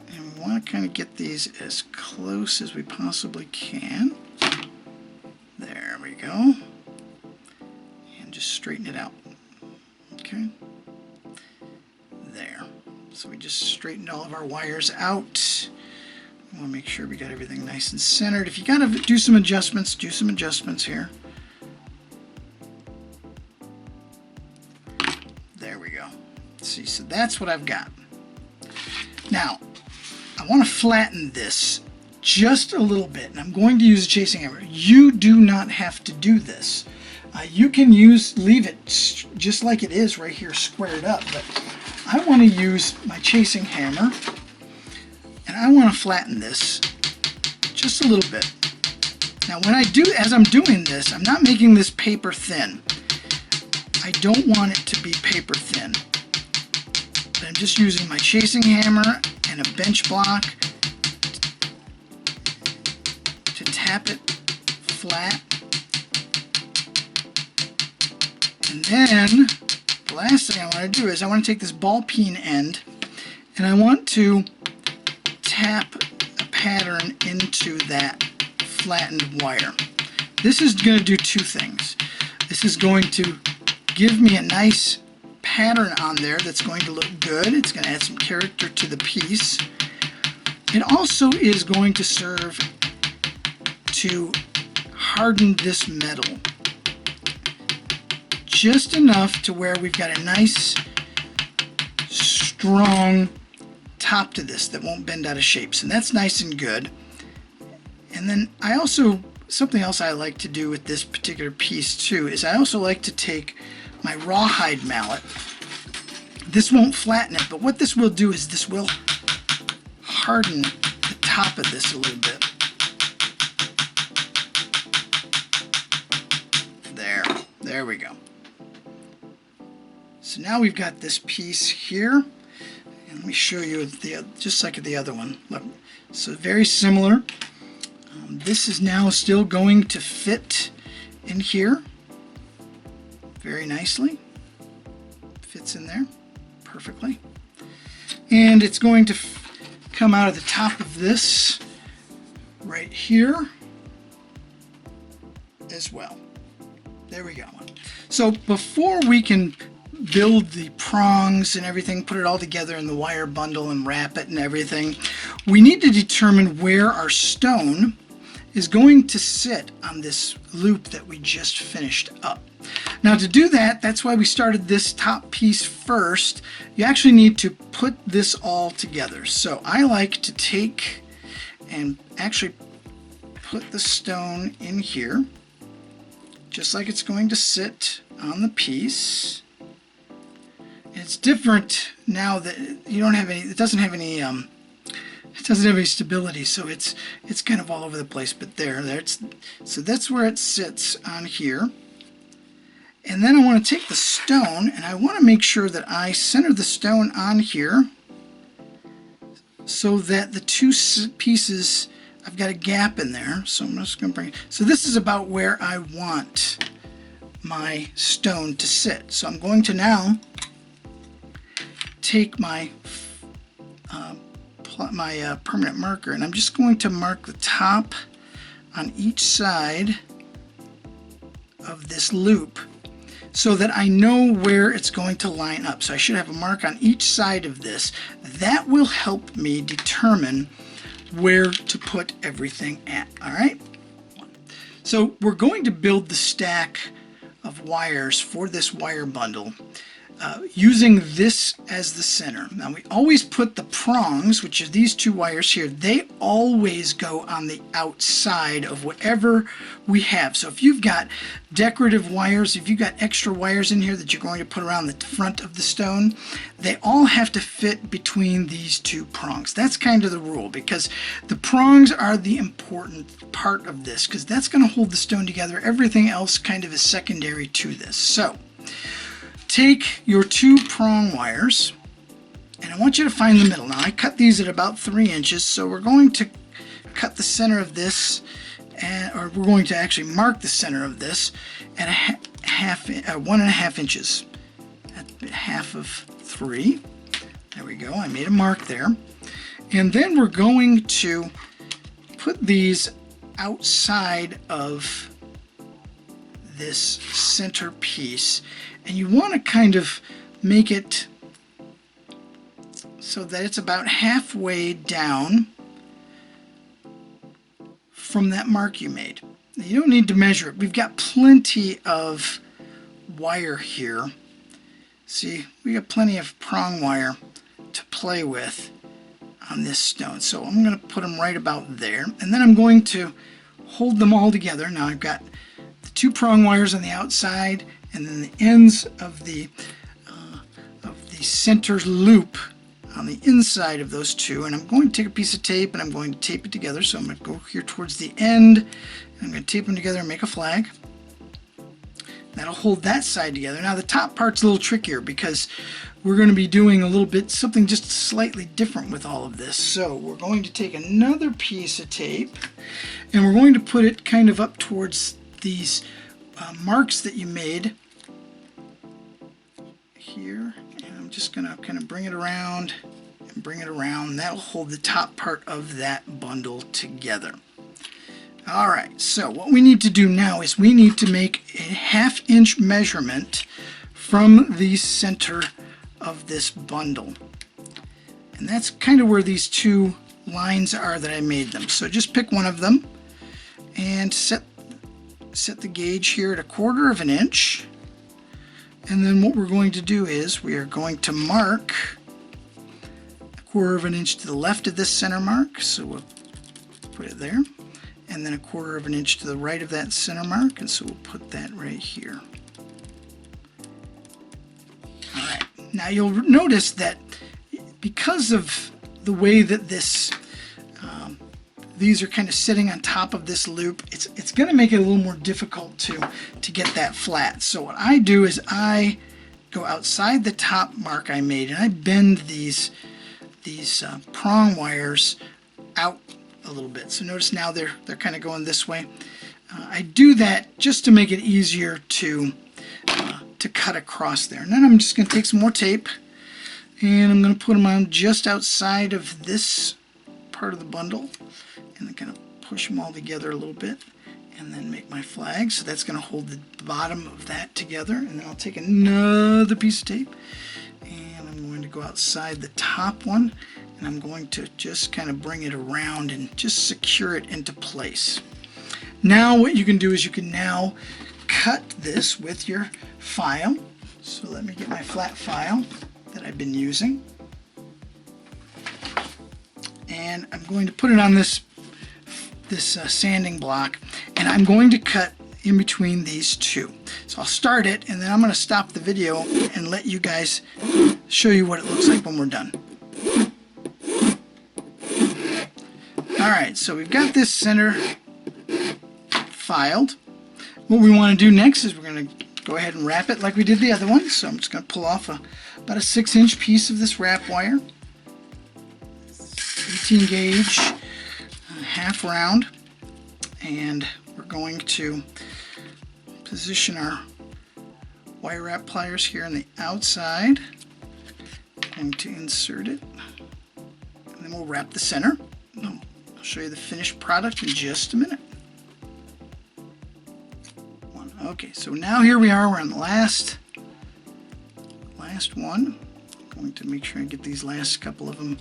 And we want to kind of get these as close as we possibly can. There we go. And just straighten it out. Okay. There. So we just straightened all of our wires out. We want to make sure we got everything nice and centered. If you got to do some adjustments, do some adjustments here. There we go. See, so that's what I've got. Now, I want to flatten this just a little bit, and I'm going to use a chasing hammer. You do not have to do this. You can leave it just like it is right here, squared up, but I want to use my chasing hammer, and I want to flatten this just a little bit. Now as I'm doing this, I'm not making this paper thin. I don't want it to be paper thin. But I'm just using my chasing hammer and a bench block to tap it flat. And then the last thing I want to do is I want to take this ball peen end and I want to tap a pattern into that flattened wire. This is going to do two things. This is going to give me a nice pattern on there that's going to look good. It's going to add some character to the piece. It also is going to serve to harden this metal just enough to where we've got a nice strong top to this that won't bend out of shape. So that's nice and good. And then something else I like to do with this particular piece too is I also like to take my rawhide mallet. This won't flatten it, but what this will do is this will harden the top of this a little bit. There we go. So now we've got this piece here, and let me show you just like the other one. Look, so very similar. This is now still going to fit in here very nicely. Fits in there perfectly. And it's going to come out of the top of this right here as well. There we go. So before we can build the prongs and everything, put it all together in the wire bundle and wrap it and everything, we need to determine where our stone is going to sit on this loop that we just finished up. Now to do that, that's why we started this top piece first. You actually need to put this all together. So I like to take and actually put the stone in here, just like it's going to sit on the piece. It's different now that you don't have any, it doesn't have any stability, so it's kind of all over the place, but so that's where it sits on here. And then I want to take the stone and I want to make sure that I center the stone on here so that the two pieces, I've got a gap in there, so I'm just going to bring it. So this is about where I want my stone to sit. So I'm going to now take my permanent marker, and I'm just going to mark the top on each side of this loop so that I know where it's going to line up. So I should have a mark on each side of this. That will help me determine where to put everything at. All right, so we're going to build the stack of wires for this wire bundle. using this as the center. Now we always put the prongs, which are these two wires here, they always go on the outside of whatever we have. So if you've got decorative wires, if you've got extra wires in here that you're going to put around the front of the stone, they all have to fit between these two prongs. That's kind of the rule, because the prongs are the important part of this, because that's going to hold the stone together. Everything else kind of is secondary to this. So take your two prong wires, and I want you to find the middle. Now I cut these at about 3 inches, so we're going to cut the center of this, or we're going to actually mark the center of this at 1.5 inches, at half of 3. There we go, I made a mark there. And then we're going to put these outside of this center piece, and you want to kind of make it so that it's about halfway down from that mark you made. Now, you don't need to measure it. We've got plenty of wire here. See, we got plenty of prong wire to play with on this stone. So I'm going to put them right about there, and then I'm going to hold them all together. Now I've got the two prong wires on the outside, and then the ends of the center loop on the inside of those two, and I'm going to take a piece of tape and I'm going to tape it together. So I'm going to go here towards the end, and I'm going to tape them together and make a flag. That'll hold that side together. Now the top part's a little trickier because we're going to be doing a little bit something just slightly different with all of this. So we're going to take another piece of tape, and we're going to put it kind of up towards these marks that you made here, and I'm just going to kind of bring it around and bring it around. That'll hold the top part of that bundle together. Alright, so what we need to do now is we need to make a 1/2 inch measurement from the center of this bundle. And that's kind of where these two lines are that I made them. So just pick one of them and set the gauge here at 1/4 inch. And then what we're going to do is we are going to mark 1/4 inch to the left of this center mark. So we'll put it there. And then 1/4 inch to the right of that center mark. And so we'll put that right here. All right. Now you'll notice that because of the way that this these are kind of sitting on top of this loop, it's going to make it a little more difficult to get that flat. So what I do is I go outside the top mark I made, and I bend these prong wires out a little bit. So notice now they're kind of going this way. I do that just to make it easier to cut across there. And then I'm just going to take some more tape, and I'm going to put them on just outside of this part of the bundle, and then kind of push them all together a little bit, and then make my flag. So that's going to hold the bottom of that together. And then I'll take another piece of tape, and I'm going to go outside the top one, and I'm going to just kind of bring it around and just secure it into place. Now what you can do is you can now cut this with your file. So let me get my flat file that I've been using, and I'm going to put it on this sanding block, and I'm going to cut in between these two. So I'll start it, and then I'm going to stop the video and let you guys show you what it looks like when we're done. Alright, so we've got this center filed. What we want to do next is we're going to go ahead and wrap it like we did the other one. So I'm just going to pull off about a 6-inch piece of this wrap wire, 18 gauge, half round, and we're going to position our wire wrap pliers here on the outside. I'm going to insert it, and then we'll wrap the center. I'll show you the finished product in just a minute. Okay, so now here we are. We're on the last one. I'm going to make sure I get these last couple of them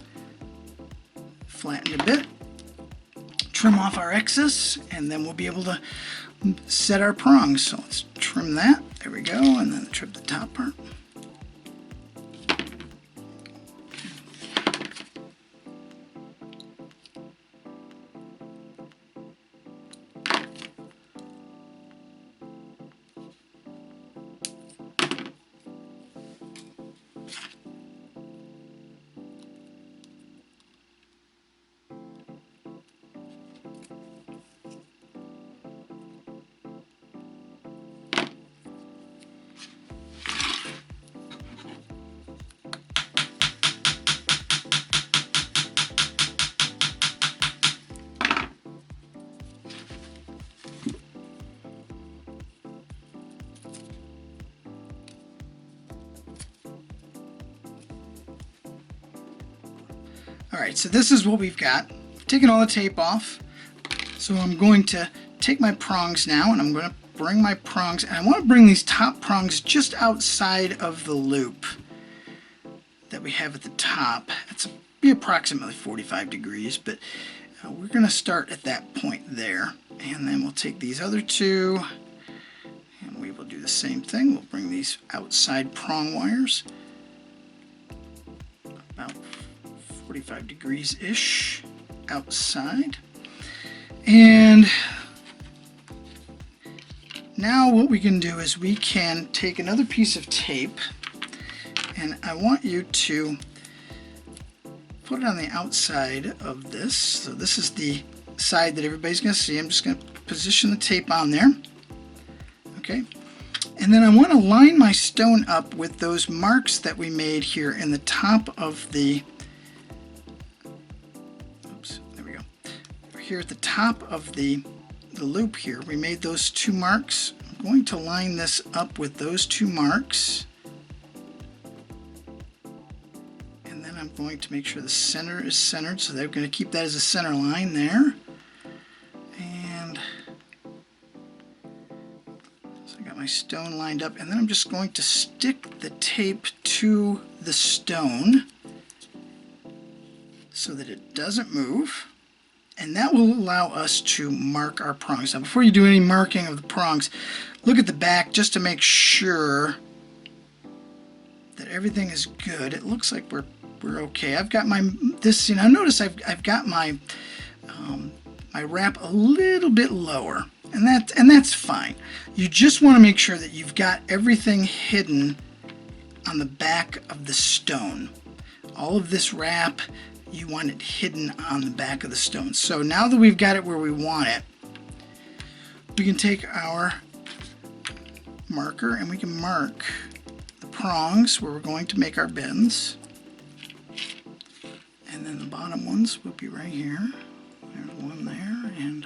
flattened a bit. Trim off our excess, and then we'll be able to set our prongs. So let's trim that. There we go, and then trim the top part. Alright, so this is what we've got. Taken all the tape off. So I'm going to take my prongs now, and I'm going to bring my prongs, and I want to bring these top prongs just outside of the loop that we have at the top. It's be approximately 45 degrees, but we're going to start at that point there, and then we'll take these other two and we will do the same thing. We'll bring these outside prong wires about 45 degrees ish outside, and now what we can do is we can take another piece of tape, and I want you to put it on the outside of this. So this is the side that everybody's going to see. I'm just going to position the tape on there. Okay. And then I want to line my stone up with those marks that we made here in the top of the, oops, there we go. Here at the top of the loop here, we made those two marks. I'm going to line this up with those two marks. I'm going to make sure the center is centered, so they're going to keep that as a center line there. And so I got my stone lined up, and then I'm just going to stick the tape to the stone so that it doesn't move, and that will allow us to mark our prongs. Now before you do any marking of the prongs, look at the back just to make sure that everything is good. It looks like we're okay. I've got my notice I've got my my wrap a little bit lower, and that's fine. You just want to make sure that you've got everything hidden on the back of the stone. All of this wrap, you want it hidden on the back of the stone. So now that we've got it where we want it, we can take our marker and we can mark the prongs where we're going to make our bends. And then the bottom ones will be right here. There's one there and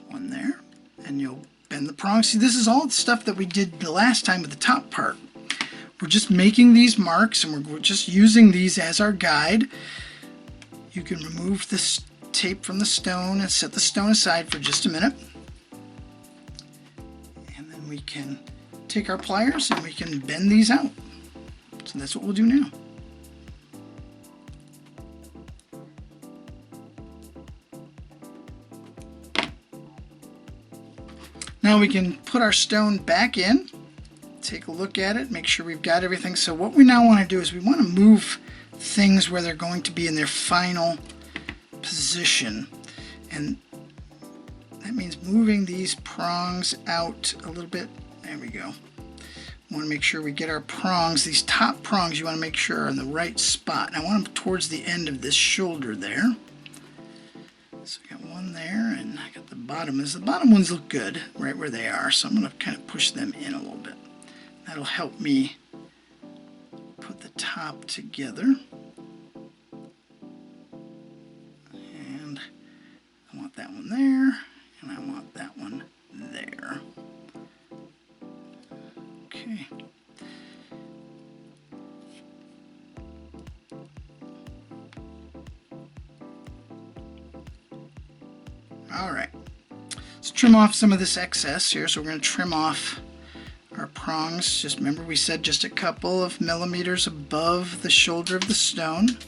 one there. And you'll bend the prongs. See, this is all the stuff that we did the last time with the top part. We're just making these marks, and we're just using these as our guide. You can remove this tape from the stone and set the stone aside for just a minute. And then we can take our pliers and we can bend these out. So that's what we'll do now. Now we can put our stone back in, take a look at it, make sure we've got everything. So what we now want to do is we want to move things where they're going to be in their final position. And that means moving these prongs out a little bit. There we go. We want to make sure we get our prongs, these top prongs, you want to make sure are in the right spot. And I want them towards the end of this shoulder there. So I got one there, and I got the bottom. The bottom ones look good right where they are, so I'm going to kind of push them in a little bit. That'll help me put the top together. And I want that one there, and I want that one there. Okay. All right, let's trim off some of this excess here. So we're going to trim off our prongs. Just remember, we said just a couple of millimeters above the shoulder of the stone.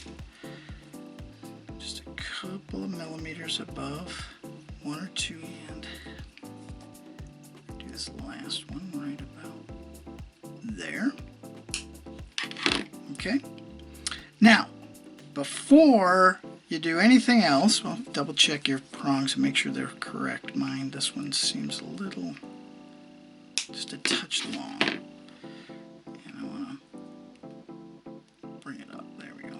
Just a couple of millimeters above, one or two, and do this last one right about there. Okay. Now, before you do anything else, well, double check your prongs and make sure they're correct. Mine, this one seems a little, just a touch long. And I want to bring it up. There we go.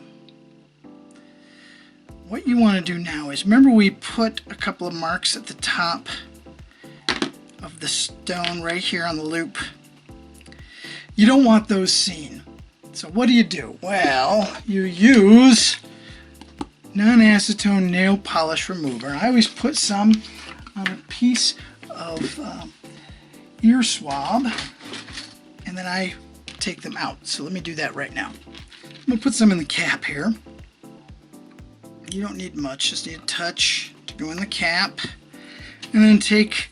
What you want to do now is, remember we put a couple of marks at the top of the stone right here on the loop. You don't want those seen. So what do? Well, you use non-acetone nail polish remover. I always put some on a piece of ear swab, and then I take them out. So let me do that right now. I'm going to put some in the cap here. You don't need much, just need a touch to go in the cap. And then take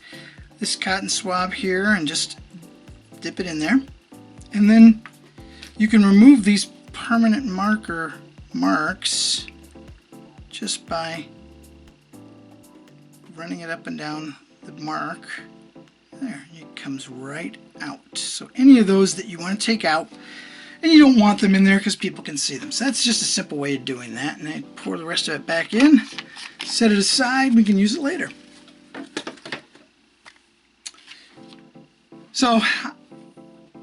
this cotton swab here and just dip it in there. And then you can remove these permanent marks just by running it up and down the mark. There, it comes right out. So any of those that you want to take out, and you don't want them in there because people can see them. So that's just a simple way of doing that. And I pour the rest of it back in, set it aside, we can use it later. So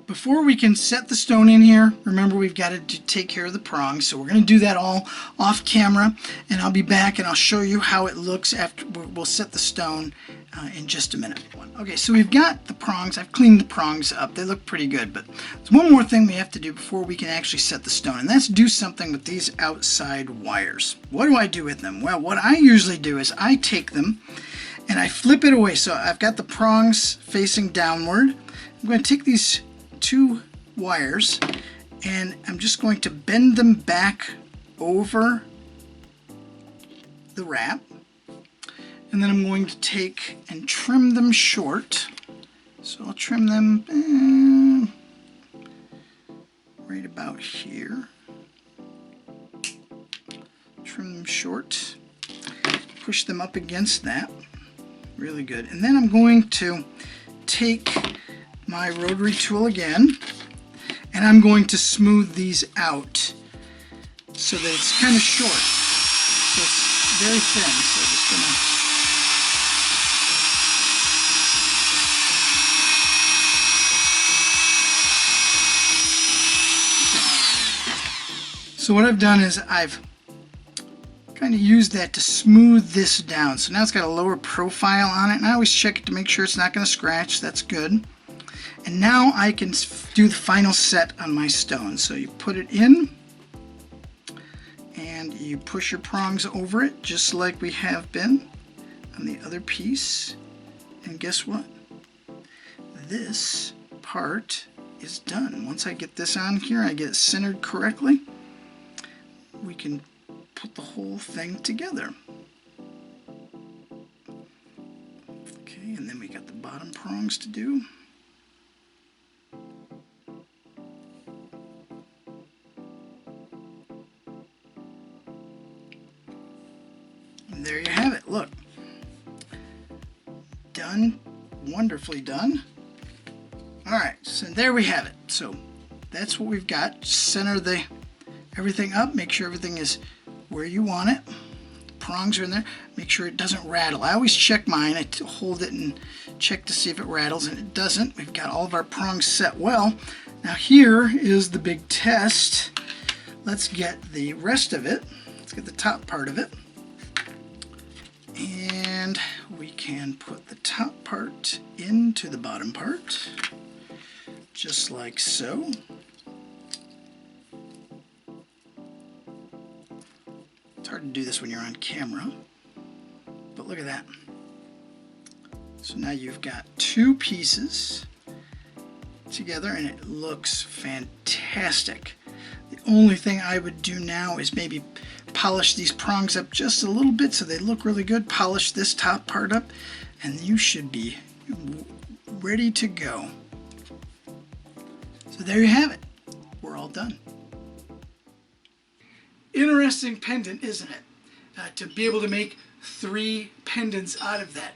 before we can set the stone in here, remember we've got to take care of the prongs. So we're going to do that all off camera, and I'll be back and I'll show you how it looks after we'll set the stone in just a minute. Okay, so we've got the prongs. I've cleaned the prongs up. They look pretty good, but there's one more thing we have to do before we can actually set the stone, and that's do something with these outside wires. What do I do with them? Well, what I usually do is I take them and I flip it away. So I've got the prongs facing downward. I'm going to take these two wires and I'm just going to bend them back over the wrap, and then I'm going to take and trim them short. So I'll trim them right about here. Trim them short, push them up against that. Really good. And then I'm going to take my rotary tool again, and I'm going to smooth these out so that it's kind of short. So it's very thin. So just gonna So what I've done is I've kind of used that to smooth this down. So now it's got a lower profile on it, and I always check it to make sure it's not going to scratch. That's good. And now I can do the final set on my stone. So you put it in and you push your prongs over it just like we have been on the other piece. And guess what? This part is done. Once I get this on here, I get it centered correctly, we can put the whole thing together. Okay, and then we got the bottom prongs to do. And there you have it. Look. Done. Wonderfully done. Alright, so there we have it. So that's what we've got. Center everything up. Make sure everything is where you want it. The prongs are in there. Make sure it doesn't rattle. I always check mine. I hold it and check to see if it rattles, and it doesn't. We've got all of our prongs set well. Now here is the big test. Let's get the rest of it. Let's get the top part of it. And we can put the top part into the bottom part, just like so. It's hard to do this when you're on camera, but look at that. So now you've got two pieces together and it looks fantastic. The only thing I would do now is maybe polish these prongs up just a little bit so they look really good. Polish this top part up and you should be ready to go. So there you have it. We're all done. Interesting pendant, isn't it? To be able to make 3 pendants out of that.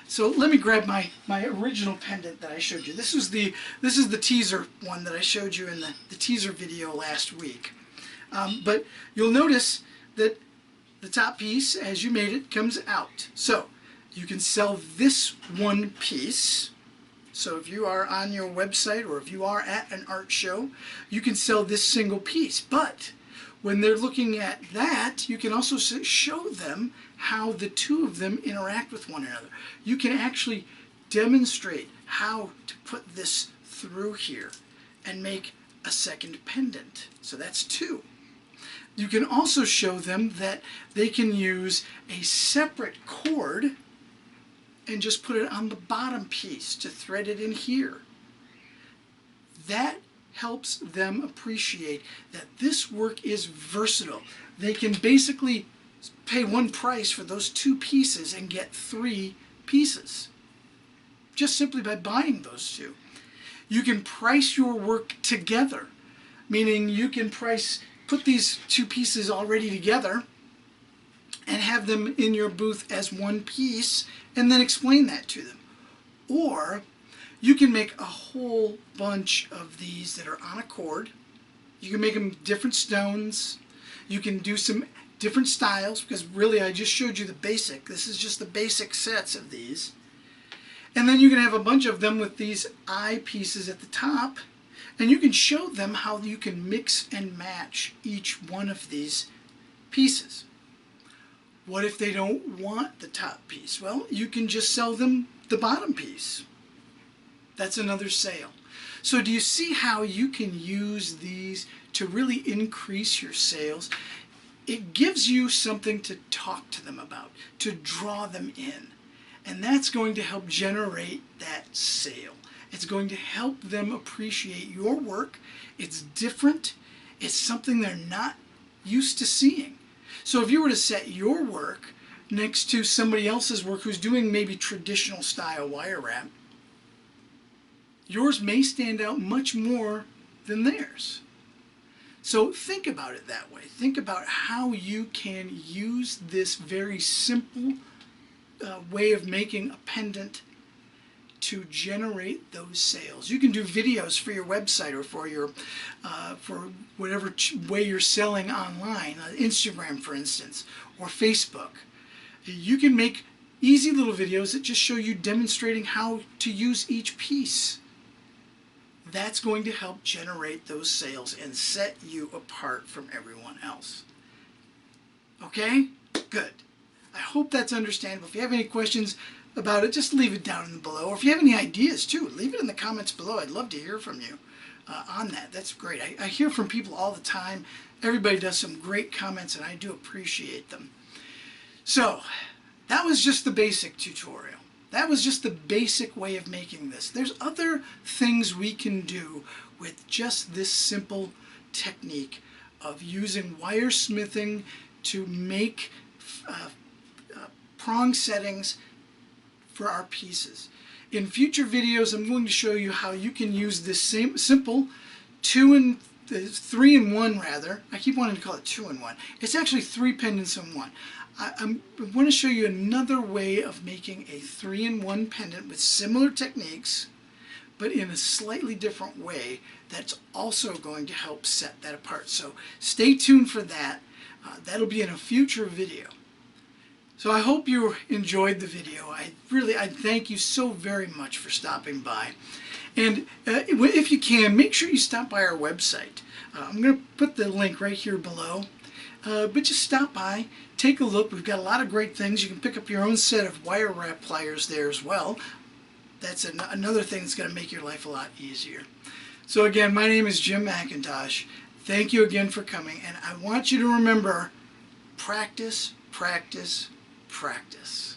So let me grab my original pendant that I showed you. This is the teaser one that I showed you in the teaser video last week. But you'll notice that the top piece, as you made it, comes out. So you can sell this one piece. So if you are on your website or if you are at an art show, you can sell this single piece. But when they're looking at that, you can also show them how the two of them interact with one another. You can actually demonstrate how to put this through here and make a second pendant. So that's 2. You can also show them that they can use a separate cord and just put it on the bottom piece to thread it in here. That helps them appreciate that this work is versatile. They can basically pay one price for those 2 pieces and get 3 pieces, just simply by buying those 2. You can price your work together, meaning you can put these 2 pieces already together and have them in your booth as one piece and then explain that to them. Or you can make a whole bunch of these that are on a cord. You can make them different stones. You can do some different styles, because really I just showed you the basic. This is just the basic sets of these. And then you can have a bunch of them with these eye pieces at the top, and you can show them how you can mix and match each one of these pieces. What if they don't want the top piece? Well, you can just sell them the bottom piece. That's another sale. So do you see how you can use these to really increase your sales? It gives you something to talk to them about, to draw them in. And that's going to help generate that sale. It's going to help them appreciate your work. It's different. It's something they're not used to seeing. So if you were to set your work next to somebody else's work who's doing maybe traditional style wire wrap, yours may stand out much more than theirs. So think about it that way. Think about how you can use this very simple way of making a pendant to generate those sales. You can do videos for your website or for your for whatever way you're selling online, Instagram for instance, or Facebook. You can make easy little videos that just show you demonstrating how to use each piece. That's going to help generate those sales and set you apart from everyone else. Okay? Good. I hope that's understandable. If you have any questions about it, just leave it down below. Or if you have any ideas too, leave it in the comments below. I'd love to hear from you on that. That's great. I hear from people all the time. Everybody does some great comments and I do appreciate them. So, that was just the basic tutorial. That was just the basic way of making this. There's other things we can do with just this simple technique of using wire smithing to make prong settings for our pieces. In future videos, I'm going to show you how you can use this same simple 3-in-1 rather. I keep wanting to call it 2-in-1. It's actually 3 pendants in 1. I want to show you another way of making a 3-in-1 pendant with similar techniques, but in a slightly different way that's also going to help set that apart. So stay tuned for that. That'll be in a future video. So I hope you enjoyed the video. I thank you so very much for stopping by. And if you can, make sure you stop by our website. I'm going to put the link right here below. But just stop by, take a look. We've got a lot of great things. You can pick up your own set of wire wrap pliers there as well. That's another thing that's going to make your life a lot easier. So again, my name is Jim McIntosh. Thank you again for coming. And I want you to remember, practice, practice, practice.